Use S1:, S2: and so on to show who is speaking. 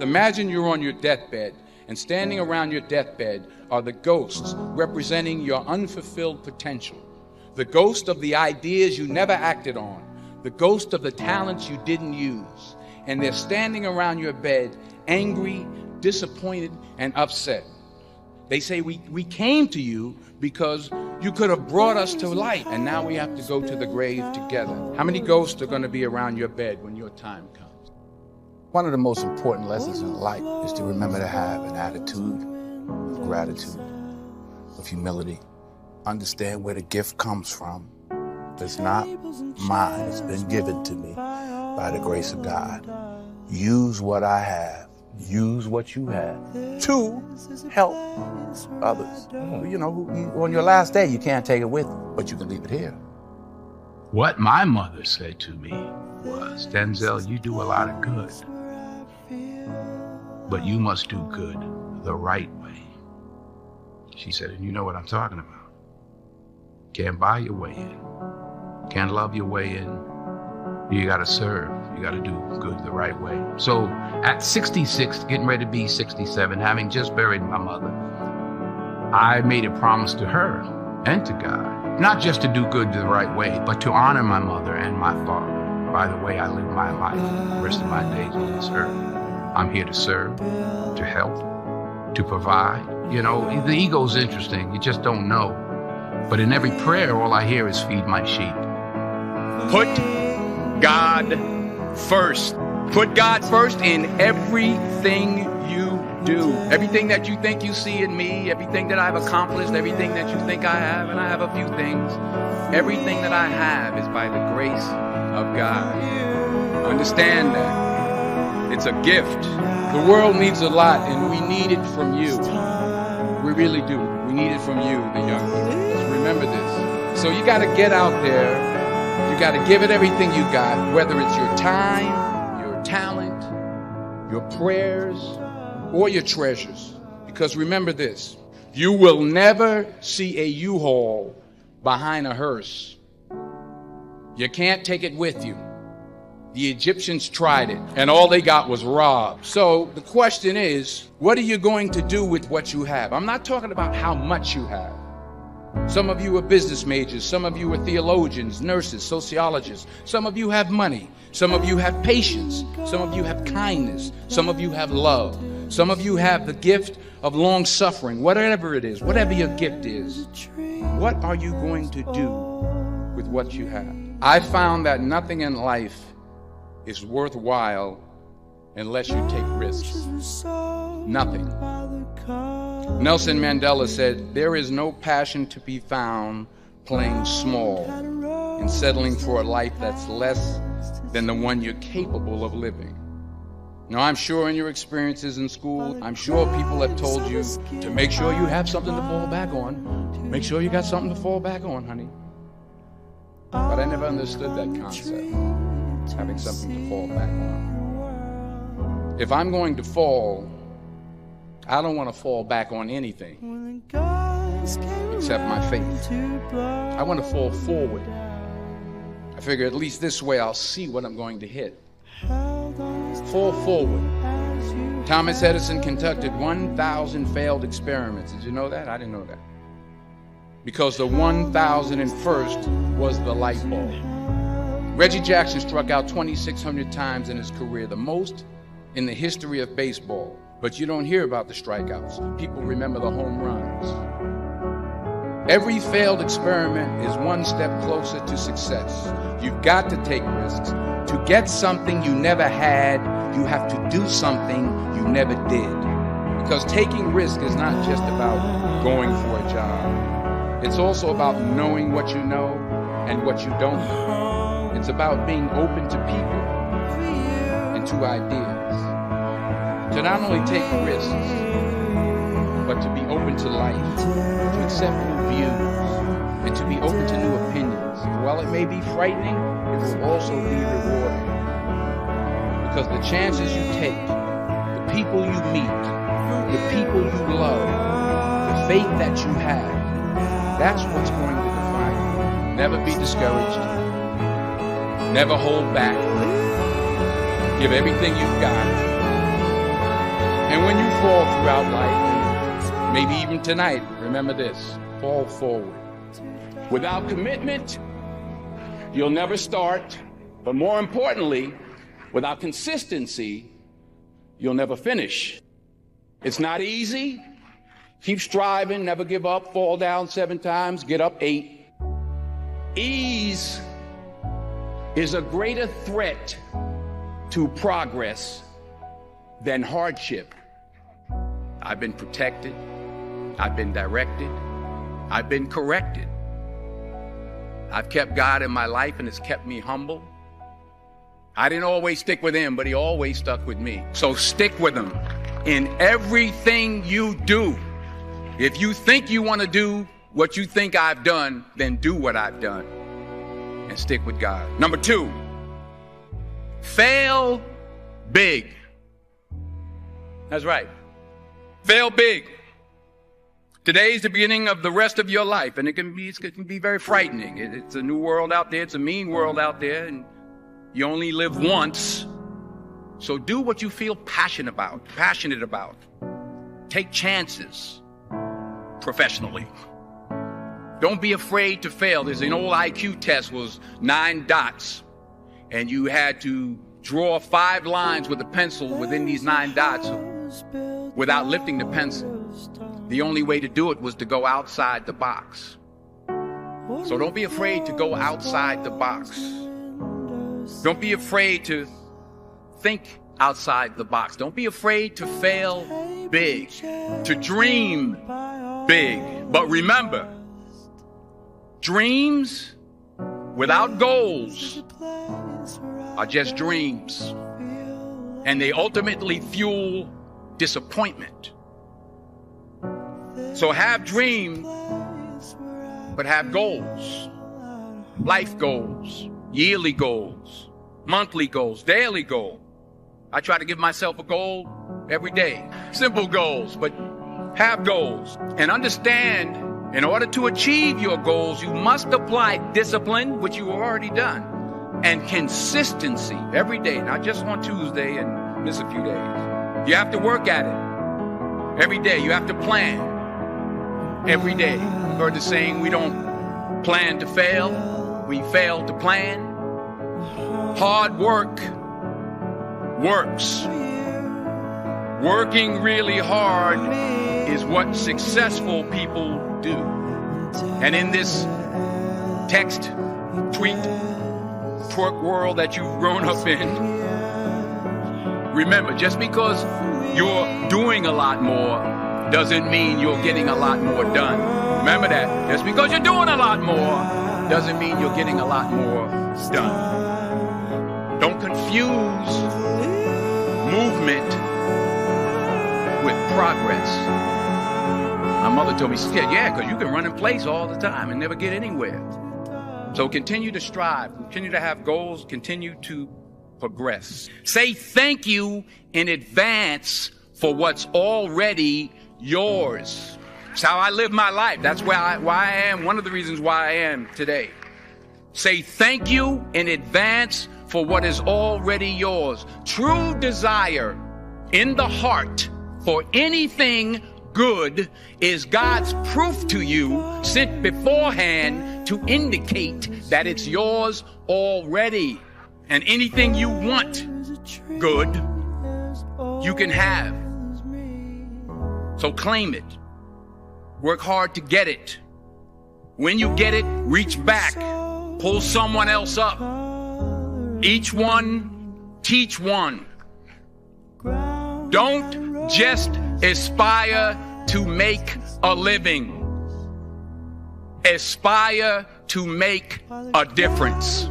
S1: Imagine you're on your deathbed, and standing around your deathbed are the ghosts representing your unfulfilled potential, the ghost of the ideas you never acted on, the ghost of the talents you didn't use, and they're standing around your bed, angry, disappointed, and upset. They say, we came to you because you could have brought us to life, and now we have to go to the grave together. How many ghosts are going to be around your bed when your time comes?
S2: One of the most important lessons in life is to remember to have an attitude of gratitude, of humility. Understand where the gift comes from. It's not mine. It's been given to me by the grace of God. Use what I have. Use what you have to help others. You know, on your last day, you can't take it with you, but you can leave it here.
S3: What my mother said to me was, Denzel, you do a lot of good, but you must do good the right way. She said, and you know what I'm talking about. Can't buy your way in. Can't love your way in. You gotta serve. You gotta do good the right way. So at 66, getting ready to be 67, having just buried my mother, I made a promise to her and to God, not just to do good the right way, but to honor my mother and my father by the way I live my life, the rest of my days on this earth. I'm here to serve, to help, to provide. You know, the ego's interesting. You just don't know. But in every prayer, all I hear is feed my sheep.
S1: Put God first. Put God first in everything you do. Everything that you think you see in me, everything that I've accomplished, everything that you think I have, and I have a few things, everything that I have is by the grace of God. Understand that. It's a gift. The world needs a lot, and we need it from you. We really do. We need it from you, the young people. Just remember this. So you got to get out there. You got to give it everything you got, whether it's your time, your talent, your prayers, or your treasures. Because remember this, you will never see a U-Haul behind a hearse. You can't take it with you. The Egyptians tried it, and all they got was robbed. So the question is, what are you going to do with what you have? I'm not talking about how much you have. Some of you are business majors. Some of you are theologians, nurses, sociologists. Some of you have money. Some of you have patience. Some of you have kindness. Some of you have love. Some of you have the gift of long suffering. Whatever it is, whatever your gift is, what are you going to do with what you have? I found that nothing in life is worthwhile unless you take risks. Nothing. Nelson Mandela said, there is no passion to be found playing small and settling for a life that's less than the one you're capable of living. Now, I'm sure in your experiences in school, I'm sure people have told you to make sure you have something to fall back on. Make sure you got something to fall back on, honey. But I never understood that concept, having something to fall back on. If I'm going to fall, I don't want to fall back on anything except my faith. I want to fall forward. I figure at least this way I'll see what I'm going to hit. Fall forward. Thomas Edison conducted 1,000 failed experiments. Did you know that? I didn't know that. Because the 1,001st was the light bulb. Reggie Jackson struck out 2,600 times in his career, the most in the history of baseball. But you don't hear about the strikeouts. People remember the home runs. Every failed experiment is one step closer to success. You've got to take risks. To get something you never had, you have to do something you never did. Because taking risk is not just about going for a job. It's also about knowing what you know and what you don't know. It's about being open to people and to ideas. To not only take risks, but to be open to life, to accept new views, and to be open to new opinions. While it may be frightening, it will also be rewarding. Because the chances you take, the people you meet, the people you love, the faith that you have, that's what's going to define you. Never be discouraged. Never hold back. Give everything you've got. And when you fall throughout life, and maybe even tonight, remember this: fall forward. Without commitment, you'll never start. But more importantly, without consistency, you'll never finish. It's not easy. Keep striving, never give up, fall down 7 times, get up 8. Ease is a greater threat to progress than hardship. I've been protected, I've been directed, I've been corrected. I've kept God in my life and it's kept me humble. I didn't always stick with him, but he always stuck with me. So stick with him in everything you do. If you think you want to do what you think I've done, then do what I've done and stick with God. Number 2, fail big. That's right. Fail big. Today's the beginning of the rest of your life, and it can be very frightening. It's a new world out there. It's a mean world out there, and you only live once. So do what you feel passionate about. Take chances professionally. Don't be afraid to fail. There's an old IQ test, was 9 dots, and you had to draw 5 lines with a pencil within these 9 dots without lifting the pencil. The only way to do it was to go outside the box. So don't be afraid to go outside the box. Don't be afraid to think outside the box. Don't be afraid to fail big, to dream big. But remember, dreams without goals are just dreams, and they ultimately fuel disappointment. So have dreams, but have goals. Life goals, yearly goals, monthly goals, daily goals. I try to give myself a goal every day. Simple goals, but have goals. And understand, in order to achieve your goals, you must apply discipline, which you've already done, and consistency every day, not just on Tuesday and miss a few days. You have to work at it every day. You have to plan every day. You've heard the saying, we don't plan to fail, we fail to plan. Hard work works. Working really hard is what successful people do. And in this text, tweet, twerk world that you've grown up in, remember, just because you're doing a lot more doesn't mean you're getting a lot more done. Remember that. Just because you're doing a lot more doesn't mean you're getting a lot more done. Don't confuse movement with progress. My mother told me, she said, yeah, because you can run in place all the time and never get anywhere. So continue to strive, continue to have goals, continue to progress. Say thank you in advance for what's already yours. It's how I live my life. That's why I am, one of the reasons why I am today. Say thank you in advance for what is already yours. True desire in the heart for anything good is God's proof to you, sent beforehand to indicate that it's yours already. And anything you want good, you can have. So claim it. Work hard to get it. When you get it, reach back. Pull someone else up. Each one, teach one. Don't just aspire to make a living. Aspire to make a difference.